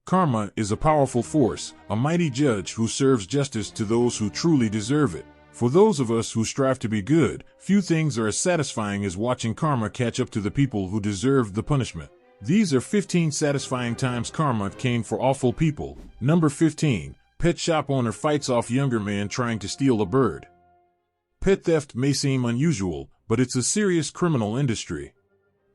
Karma is a powerful force, a mighty judge who serves justice to those who truly deserve it. For those of us who strive to be good, few things are as satisfying as watching karma catch up to the people who deserve the punishment. These are 15 satisfying times karma came for awful people. Number 15. Pet shop owner fights off younger man trying to steal a bird. Pet theft may seem unusual, but it's a serious criminal industry.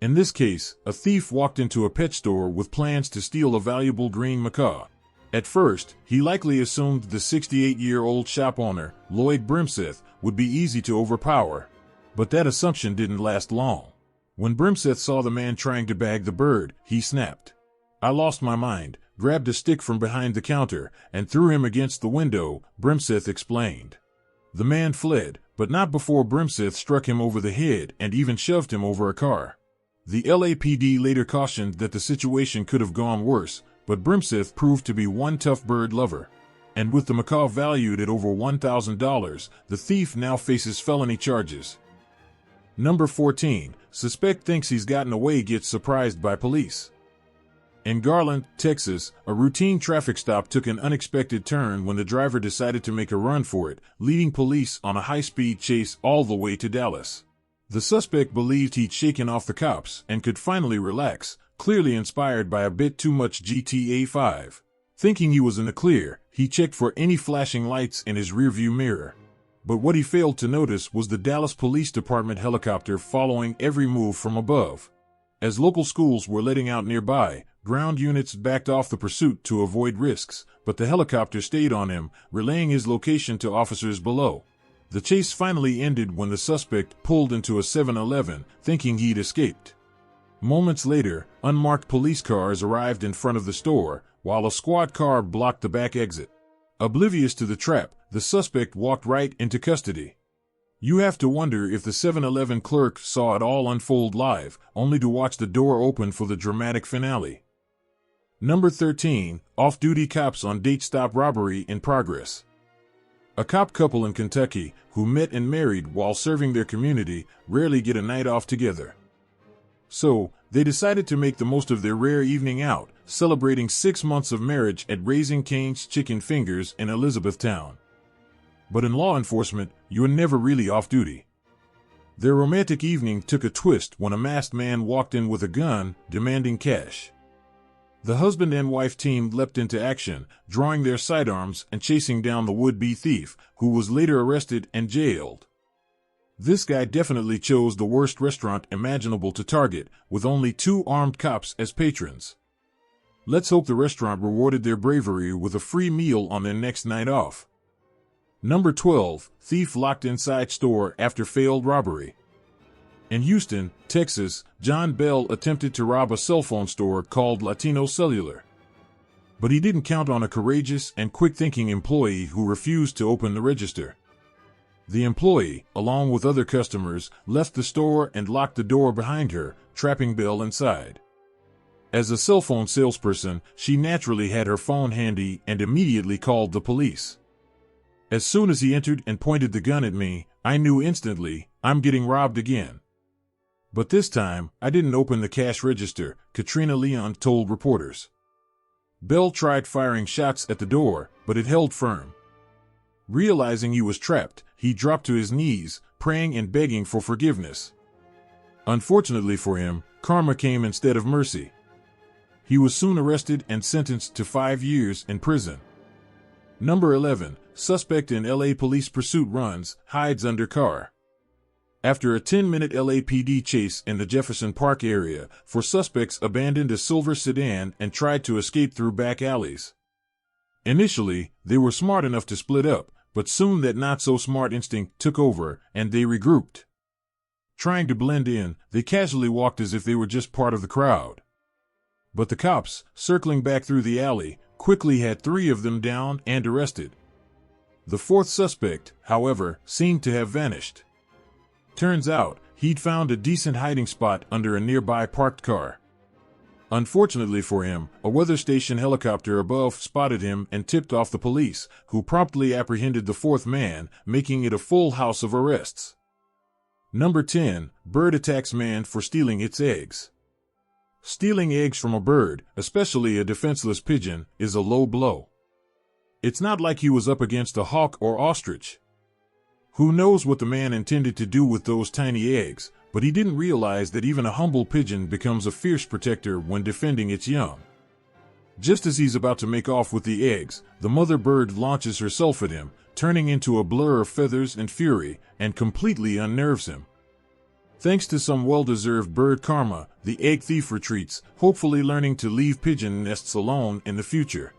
In this case, a thief walked into a pet store with plans to steal a valuable green macaw. At first, he likely assumed the 68-year-old shop owner, Lloyd Brimseth, would be easy to overpower. But that assumption didn't last long. When Brimseth saw the man trying to bag the bird, he snapped. "I lost my mind," grabbed a stick from behind the counter, and threw him against the window, Brimseth explained. The man fled, but not before Brimseth struck him over the head and even shoved him over a car. The LAPD later cautioned that the situation could have gone worse, but Brimseth proved to be one tough bird lover. And with the macaw valued at over $1,000, the thief now faces felony charges. Number 14. Suspect thinks he's gotten away gets surprised by police. In Garland, Texas, a routine traffic stop took an unexpected turn when the driver decided to make a run for it, leading police on a high-speed chase all the way to Dallas. The suspect believed he'd shaken off the cops and could finally relax, clearly inspired by a bit too much GTA 5. Thinking he was in the clear, he checked for any flashing lights in his rearview mirror. But what he failed to notice was the Dallas Police Department helicopter following every move from above. As local schools were letting out nearby, ground units backed off the pursuit to avoid risks, but the helicopter stayed on him, relaying his location to officers below. The chase finally ended when the suspect pulled into a 7-Eleven, thinking he'd escaped. Moments later, unmarked police cars arrived in front of the store, while a squad car blocked the back exit. Oblivious to the trap, the suspect walked right into custody. You have to wonder if the 7-Eleven clerk saw it all unfold live, only to watch the door open for the dramatic finale. Number 13. Off-duty cops on date stop robbery in progress. A cop couple in Kentucky, who met and married while serving their community, rarely get a night off together. So, they decided to make the most of their rare evening out, celebrating 6 months of marriage at Raising Cane's Chicken Fingers in Elizabethtown. But in law enforcement, you're never really off duty. Their romantic evening took a twist when a masked man walked in with a gun, demanding cash. The husband and wife team leapt into action, drawing their sidearms and chasing down the would-be thief, who was later arrested and jailed. This guy definitely chose the worst restaurant imaginable to target, with only 2 armed cops as patrons. Let's hope the restaurant rewarded their bravery with a free meal on their next night off. Number 12. Thief locked inside store after failed robbery. In Houston, Texas, John Bell attempted to rob a cell phone store called Latino Cellular. But he didn't count on a courageous and quick-thinking employee who refused to open the register. The employee, along with other customers, left the store and locked the door behind her, trapping Bell inside. As a cell phone salesperson, she naturally had her phone handy and immediately called the police. As soon as he entered and pointed the gun at me, I knew instantly, I'm getting robbed again. But this time, I didn't open the cash register, Katrina Leon told reporters. Bell tried firing shots at the door, but it held firm. Realizing he was trapped, he dropped to his knees, praying and begging for forgiveness. Unfortunately for him, karma came instead of mercy. He was soon arrested and sentenced to 5 years in prison. Number 11. Suspect in LA police pursuit runs, hides under car. After a 10-minute LAPD chase in the Jefferson Park area, 4 suspects abandoned a silver sedan and tried to escape through back alleys. Initially, they were smart enough to split up, but soon that not-so-smart instinct took over, and they regrouped. Trying to blend in, they casually walked as if they were just part of the crowd. But the cops, circling back through the alley, quickly had 3 of them down and arrested. The 4th suspect, however, seemed to have vanished. Turns out, he'd found a decent hiding spot under a nearby parked car. Unfortunately for him, a weather station helicopter above spotted him and tipped off the police, who promptly apprehended the 4th man, making it a full house of arrests. Number 10. Bird attacks man for stealing its eggs. Stealing eggs from a bird, especially a defenseless pigeon, is a low blow. It's not like he was up against a hawk or ostrich. Who knows what the man intended to do with those tiny eggs, but he didn't realize that even a humble pigeon becomes a fierce protector when defending its young. Just as he's about to make off with the eggs, the mother bird launches herself at him, turning into a blur of feathers and fury, and completely unnerves him. Thanks to some well-deserved bird karma, the egg thief retreats, hopefully learning to leave pigeon nests alone in the future.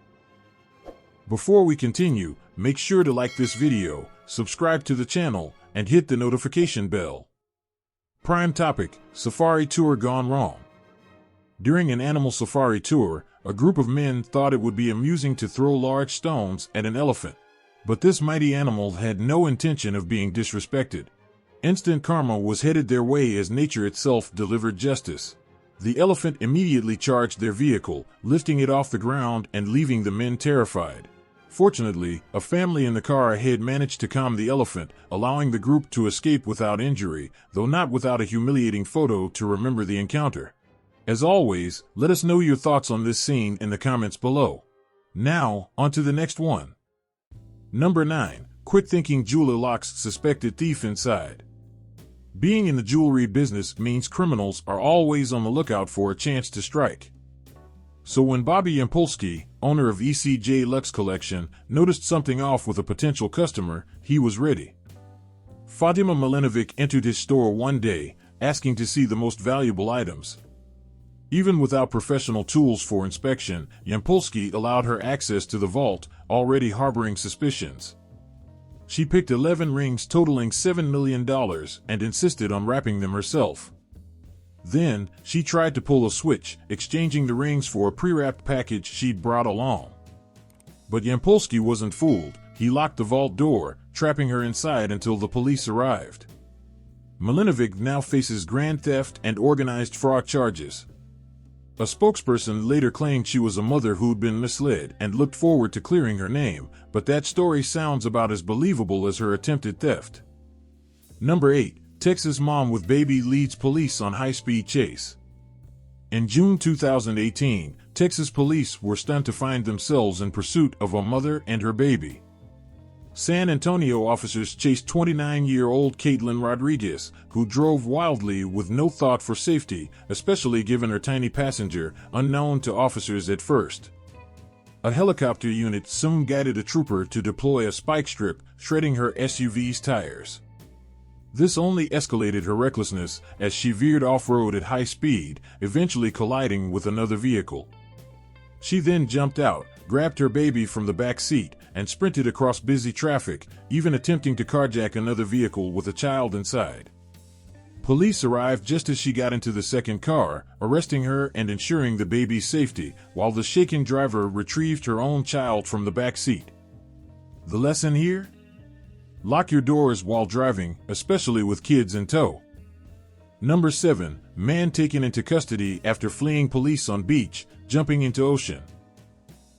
Before we continue, make sure to like this video, subscribe to the channel, and hit the notification bell. Prime topic: Safari Tour Gone Wrong. During an animal safari tour, a group of men thought it would be amusing to throw large stones at an elephant. But this mighty animal had no intention of being disrespected. Instant karma was headed their way as nature itself delivered justice. The elephant immediately charged their vehicle, lifting it off the ground and leaving the men terrified. Fortunately, a family in the car ahead managed to calm the elephant, allowing the group to escape without injury, though not without a humiliating photo to remember the encounter. As always, let us know your thoughts on this scene in the comments below. Now, on to the next one. Number 9. Quick-thinking jeweler locks suspected thief inside. Being in the jewelry business means criminals are always on the lookout for a chance to strike. So when Bobby Yampolsky, owner of ECJ Lux Collection, noticed something off with a potential customer, he was ready. Fatima Milinovic entered his store one day, asking to see the most valuable items. Even without professional tools for inspection, Yampolsky allowed her access to the vault, already harboring suspicions. She picked 11 rings totaling $7 million and insisted on wrapping them herself. Then, she tried to pull a switch, exchanging the rings for a pre-wrapped package she'd brought along. But Yampolsky wasn't fooled. He locked the vault door, trapping her inside until the police arrived. Milinovic now faces grand theft and organized fraud charges. A spokesperson later claimed she was a mother who'd been misled and looked forward to clearing her name, but that story sounds about as believable as her attempted theft. Number 8. Texas mom with baby leads police on high-speed chase. In June 2018, Texas police were stunned to find themselves in pursuit of a mother and her baby. San Antonio officers chased 29-year-old Caitlin Rodriguez, who drove wildly with no thought for safety, especially given her tiny passenger, unknown to officers at first. A helicopter unit soon guided a trooper to deploy a spike strip, shredding her SUV's tires. This only escalated her recklessness as she veered off-road at high speed, eventually colliding with another vehicle. She then jumped out, grabbed her baby from the back seat, and sprinted across busy traffic, even attempting to carjack another vehicle with a child inside. Police arrived just as she got into the second car, arresting her and ensuring the baby's safety, while the shaken driver retrieved her own child from the back seat. The lesson here? Lock your doors while driving, especially with kids in tow. Number 7. Man taken into custody after fleeing police on beach, jumping into ocean.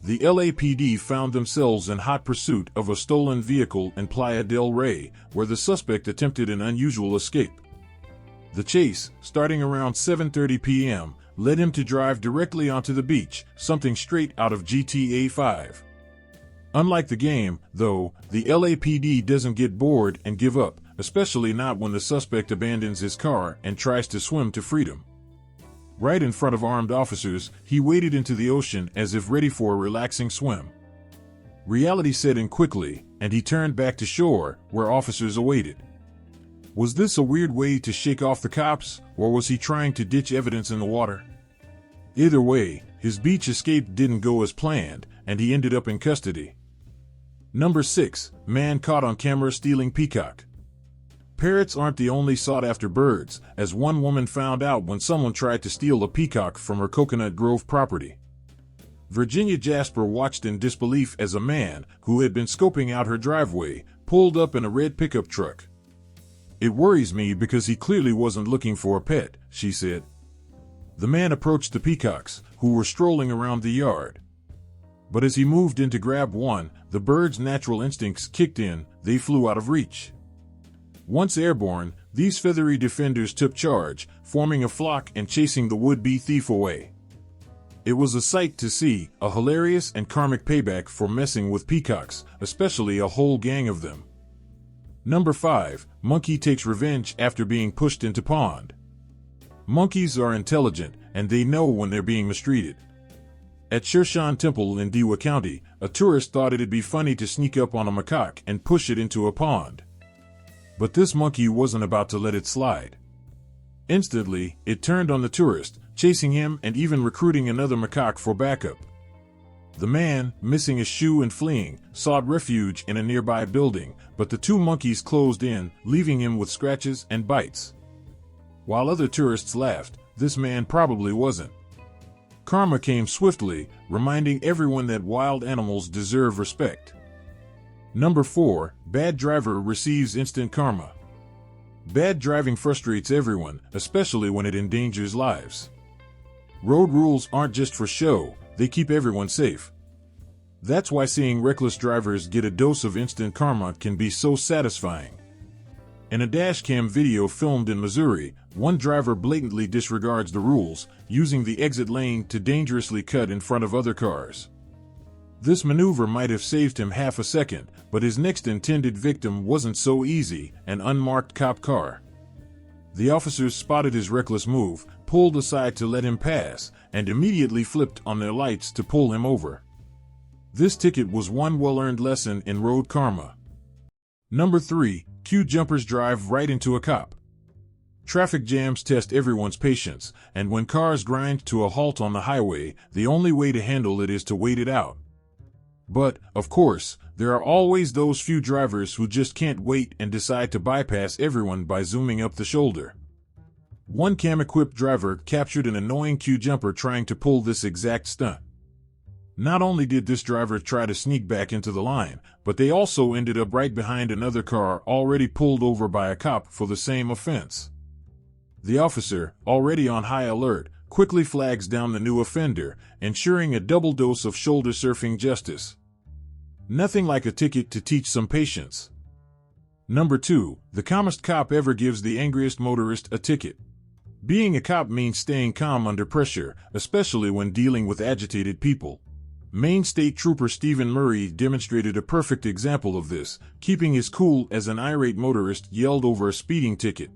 The LAPD found themselves in hot pursuit of a stolen vehicle in Playa del Rey, where the suspect attempted an unusual escape. The chase, starting around 7:30 p.m., led him to drive directly onto the beach, something straight out of GTA 5. Unlike the game, though, the LAPD doesn't get bored and give up, especially not when the suspect abandons his car and tries to swim to freedom. Right in front of armed officers, he waded into the ocean as if ready for a relaxing swim. Reality set in quickly, and he turned back to shore, where officers awaited. Was this a weird way to shake off the cops, or was he trying to ditch evidence in the water? Either way, his beach escape didn't go as planned, and he ended up in custody. Number 6. Man caught on camera stealing peacock. Parrots aren't the only sought-after birds, as one woman found out when someone tried to steal a peacock from her Coconut Grove property. Virginia Jasper watched in disbelief as a man, who had been scoping out her driveway, pulled up in a red pickup truck. "It worries me because he clearly wasn't looking for a pet," she said. The man approached the peacocks, who were strolling around the yard. But as he moved in to grab one, the bird's natural instincts kicked in, they flew out of reach. Once airborne, These feathery defenders took charge, forming a flock and chasing the would-be thief away. It was a sight to see, a hilarious and karmic payback for messing with peacocks, especially a whole gang of them. Number 5. Monkey takes revenge after being pushed into pond. Monkeys are intelligent, and they know when they're being mistreated. At Shershan Temple in Dewa County, a tourist thought it'd be funny to sneak up on a macaque and push it into a pond. But this monkey wasn't about to let it slide. Instantly, it turned on the tourist, chasing him and even recruiting another macaque for backup. The man, missing a shoe and fleeing, sought refuge in a nearby building, but the two monkeys closed in, leaving him with scratches and bites. While other tourists laughed, this man probably wasn't. Karma came swiftly, reminding everyone that wild animals deserve respect. Number 4. Bad driver receives instant karma. Bad driving frustrates everyone, especially when it endangers lives. Road rules aren't just for show, they keep everyone safe. That's why seeing reckless drivers get a dose of instant karma can be so satisfying. In a dashcam video filmed in Missouri, one driver blatantly disregards the rules, using the exit lane to dangerously cut in front of other cars. This maneuver might have saved him half a second, but his next intended victim wasn't so easy, an unmarked cop car. The officers spotted his reckless move, pulled aside to let him pass, and immediately flipped on their lights to pull him over. This ticket was one well-earned lesson in road karma. Number 3. Queue jumpers drive right into a cop. Traffic jams test everyone's patience, and when cars grind to a halt on the highway, the only way to handle it is to wait it out. But, of course, there are always those few drivers who just can't wait and decide to bypass everyone by zooming up the shoulder. One cam-equipped driver captured an annoying queue jumper trying to pull this exact stunt. Not only did this driver try to sneak back into the line, but they also ended up right behind another car already pulled over by a cop for the same offense. The officer, already on high alert, quickly flags down the new offender, ensuring a double dose of shoulder surfing justice. Nothing like a ticket to teach some patience. Number 2. The calmest cop ever gives the angriest motorist a ticket. Being a cop means staying calm under pressure, especially when dealing with agitated people. Maine State Trooper Stephen Murray demonstrated a perfect example of this, keeping his cool as an irate motorist yelled over a speeding ticket.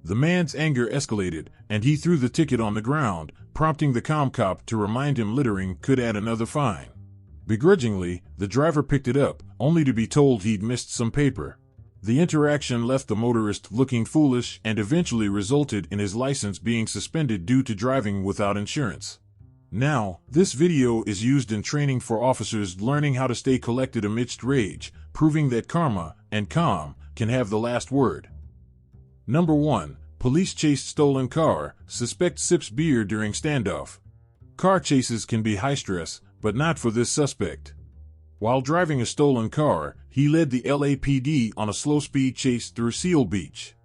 The man's anger escalated, and he threw the ticket on the ground, prompting the calm cop to remind him littering could add another fine. Begrudgingly, the driver picked it up, only to be told he'd missed some paper. The interaction left the motorist looking foolish and eventually resulted in his license being suspended due to driving without insurance. Now, this video is used in training for officers learning how to stay collected amidst rage, proving that karma and calm can have the last word. Number 1. Police chase stolen car, suspect sips beer during standoff. Car chases can be high stress, but not for this suspect. While driving a stolen car, he led the LAPD on a slow-speed chase through Seal Beach.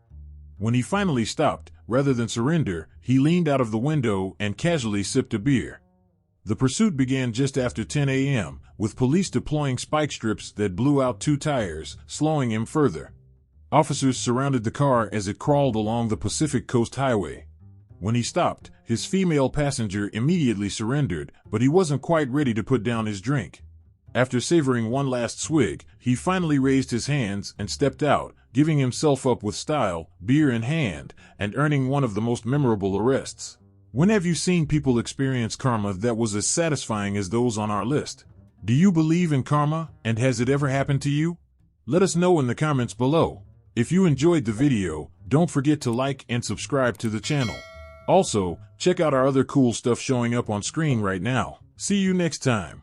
When he finally stopped, rather than surrender, he leaned out of the window and casually sipped a beer. The pursuit began just after 10 a.m., with police deploying spike strips that blew out 2 tires, slowing him further. Officers surrounded the car as it crawled along the Pacific Coast Highway. When he stopped, his female passenger immediately surrendered, but he wasn't quite ready to put down his drink. After savoring one last swig, he finally raised his hands and stepped out, giving himself up with style, beer in hand, and earning one of the most memorable arrests. When have you seen people experience karma that was as satisfying as those on our list? Do you believe in karma, and has it ever happened to you? Let us know in the comments below. If you enjoyed the video, don't forget to like and subscribe to the channel. Also, check out our other cool stuff showing up on screen right now. See you next time.